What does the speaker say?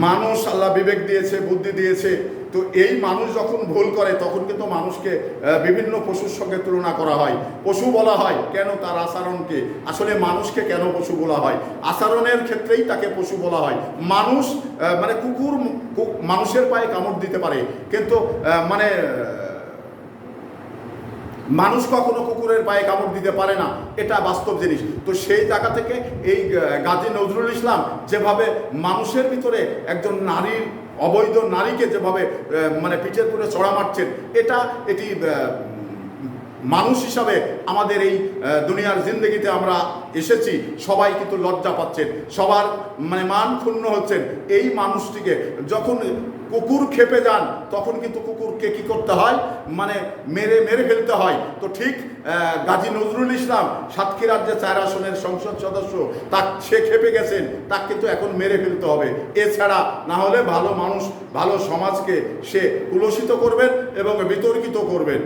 মানুষ আল্লাহ বিবেক দিয়েছে, বুদ্ধি দিয়েছে। তো এই মানুষ যখন ভুল করে তখন কিন্তু মানুষকে বিভিন্ন পশুর সঙ্গে তুলনা করা হয়, পশু বলা হয়। কেন? তার আচরণকে। আসলে মানুষকে কেন পশু বলা হয়? আচরণের ক্ষেত্রেই তাকে পশু বলা হয়। মানুষ মানে কুকুর মানুষের পায়ে কামড় দিতে পারে, কিন্তু মানে মানুষ কখনো কুকুরের পায়ে কামড় দিতে পারে না, এটা বাস্তব জিনিস। তো সেই জায়গা থেকে এই গাজী নজরুল ইসলাম যেভাবে মানুষের ভিতরে একজন নারীর, অবৈধ নারীকে যেভাবে মানে পিঠের করে চড়া মারছেন, এটি মানুষ হিসাবে আমাদের এই দুনিয়ার জিন্দগিতে আমরা এসেছি, সবাই কিন্তু লজ্জা পাচ্ছেন, সবার মানে মান ক্ষুণ্ণ হচ্ছেন। এই মানুষটিকে যখন কুকুর খেপে যান তখন কিন্তু কুকুরকে কি করতে হয়? মানে মেরে ফেলতে হয়। তো ঠিক গাজী নজরুল ইসলাম সাতক্ষীরার যে 4 আসনের সংসদ সদস্য, সে খেপে গেছেন, তাকে কিন্তু এখন মেরে ফেলতে হবে। এছাড়া না হলে ভালো মানুষ, ভালো সমাজকে সে কুলসিত করবেন এবং বিতর্কিত করবেন।